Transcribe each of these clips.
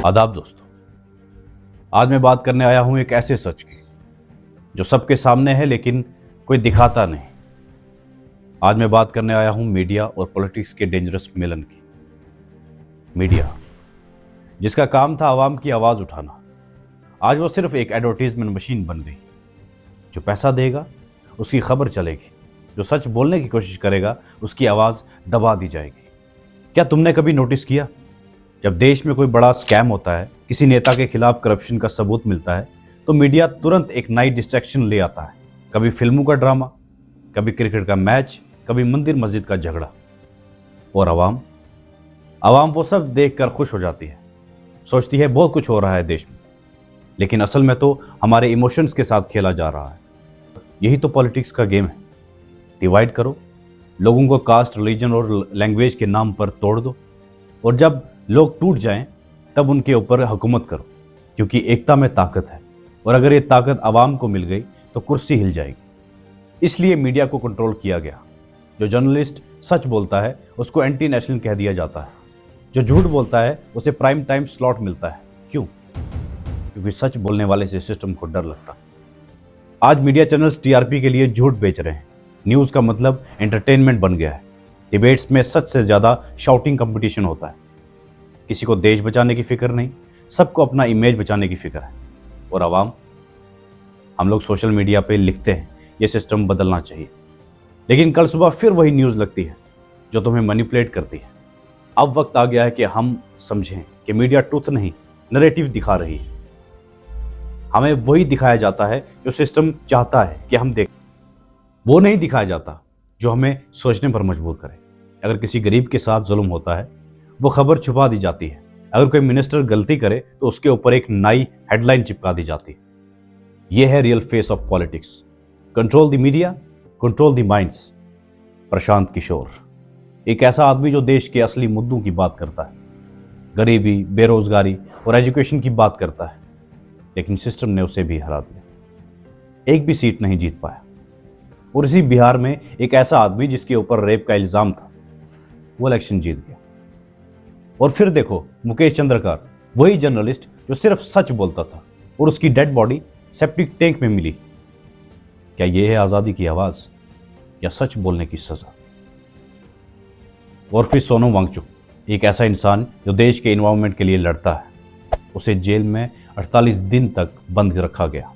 आदाब दोस्तों, आज मैं बात करने आया हूं एक ऐसे सच की जो सबके सामने है लेकिन कोई दिखाता नहीं। आज मैं बात करने आया हूं मीडिया और पॉलिटिक्स के डेंजरस मिलन की। मीडिया जिसका काम था आवाम की आवाज उठाना, आज वो सिर्फ एक एडवर्टीजमेंट मशीन बन गई। जो पैसा देगा उसकी खबर चलेगी, जो सच बोलने की कोशिश करेगा उसकी आवाज दबा दी जाएगी। क्या तुमने कभी नोटिस किया, जब देश में कोई बड़ा स्कैम होता है, किसी नेता के खिलाफ करप्शन का सबूत मिलता है, तो मीडिया तुरंत एक नई डिस्ट्रैक्शन ले आता है। कभी फिल्मों का ड्रामा, कभी क्रिकेट का मैच, कभी मंदिर मस्जिद का झगड़ा। और आवाम वो सब देखकर खुश हो जाती है, सोचती है बहुत कुछ हो रहा है देश में, लेकिन असल में तो हमारे इमोशंस के साथ खेला जा रहा है। यही तो पॉलिटिक्स का गेम है। डिवाइड करो, लोगों को कास्ट, रिलीजन और लैंग्वेज के नाम पर तोड़ दो, और जब लोग टूट जाएं तब उनके ऊपर हुकूमत करो, क्योंकि एकता में ताकत है, और अगर ये ताकत आवाम को मिल गई तो कुर्सी हिल जाएगी। इसलिए मीडिया को कंट्रोल किया गया। जो जर्नलिस्ट सच बोलता है उसको एंटी नेशनल कह दिया जाता है, जो झूठ बोलता है उसे प्राइम टाइम स्लॉट मिलता है। क्यों? क्योंकि सच बोलने वाले से सिस्टम को डर लगता है। आज मीडिया चैनल्स टीआरपी के लिए झूठ बेच रहे हैं। न्यूज़ का मतलब एंटरटेनमेंट बन गया है। डिबेट्स में सच से ज़्यादा शाउटिंग कंपटीशन होता है। किसी को देश बचाने की फिक्र नहीं, सबको अपना इमेज बचाने की फिक्र है। और आवाम, हम लोग सोशल मीडिया पे लिखते हैं ये सिस्टम बदलना चाहिए, लेकिन कल सुबह फिर वही न्यूज़ लगती है जो तुम्हें मैनिपुलेट करती है। अब वक्त आ गया है कि हम समझें कि मीडिया ट्रुथ नहीं, नैरेटिव दिखा रही है। हमें वही दिखाया जाता है जो सिस्टम चाहता है कि हम देखें, वो नहीं दिखाया जाता जो हमें सोचने पर मजबूर करे। अगर किसी गरीब के साथ जुल्म होता है, वो खबर छुपा दी जाती है। अगर कोई मिनिस्टर गलती करे तो उसके ऊपर एक नई हेडलाइन चिपका दी जाती है। यह है real face of politics. Control the media, control the minds. Prashant Kishor, एक ऐसा आदमी जो देश के असली मुद्दों की बात करता है, गरीबी, बेरोजगारी और एजुकेशन की बात करता है, लेकिन सिस्टम ने उसे भी हरा दिया। एक भी सीट नहीं जीत पाया। और इसी बिहार में एक ऐसा आदमी जिसके ऊपर रेप का इल्जाम था, वो इलेक्शन जीत गया। और फिर देखो मुकेश चंद्रकार, वही जर्नलिस्ट जो सिर्फ सच बोलता था, और उसकी डेड बॉडी सेप्टिक टैंक में मिली। क्या यह है आजादी की आवाज या सच बोलने की सजा? और फिर सोनम वांगचुक, एक ऐसा इंसान जो देश के एनवायरनमेंट के लिए लड़ता है, उसे जेल में 48 दिन तक बंद रखा गया।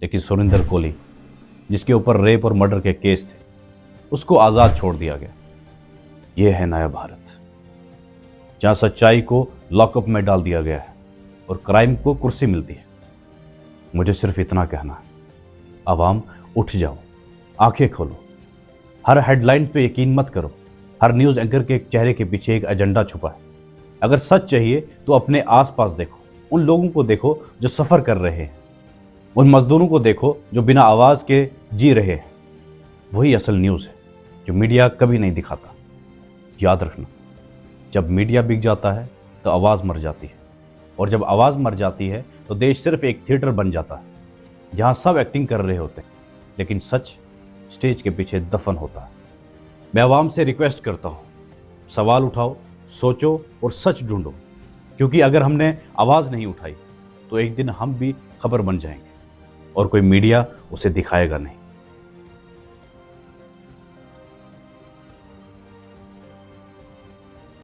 लेकिन सुरेंद्र कोहली, जिसके ऊपर रेप और मर्डर के केस थे, उसको आजाद छोड़ दिया गया। यह है नया भारत, जहां सच्चाई को लॉकअप में डाल दिया गया है और क्राइम को कुर्सी मिलती है। मुझे सिर्फ इतना कहना है, आवाम उठ जाओ, आंखें खोलो। हर हेडलाइन पे यकीन मत करो। हर न्यूज़ एंकर के चेहरे के पीछे एक एजेंडा छुपा है। अगर सच चाहिए तो अपने आसपास देखो, उन लोगों को देखो जो सफ़र कर रहे हैं, उन मजदूरों को देखो जो बिना आवाज़ के जी रहे हैं। वही असल न्यूज़ है जो मीडिया कभी नहीं दिखाता। याद रखना, जब मीडिया बिक जाता है तो आवाज़ मर जाती है, और जब आवाज़ मर जाती है तो देश सिर्फ एक थिएटर बन जाता है, जहां सब एक्टिंग कर रहे होते हैं, लेकिन सच स्टेज के पीछे दफन होता है। मैं आवाम से रिक्वेस्ट करता हूं, सवाल उठाओ, सोचो और सच ढूंढो, क्योंकि अगर हमने आवाज़ नहीं उठाई तो एक दिन हम भी खबर बन जाएंगे और कोई मीडिया उसे दिखाएगा नहीं।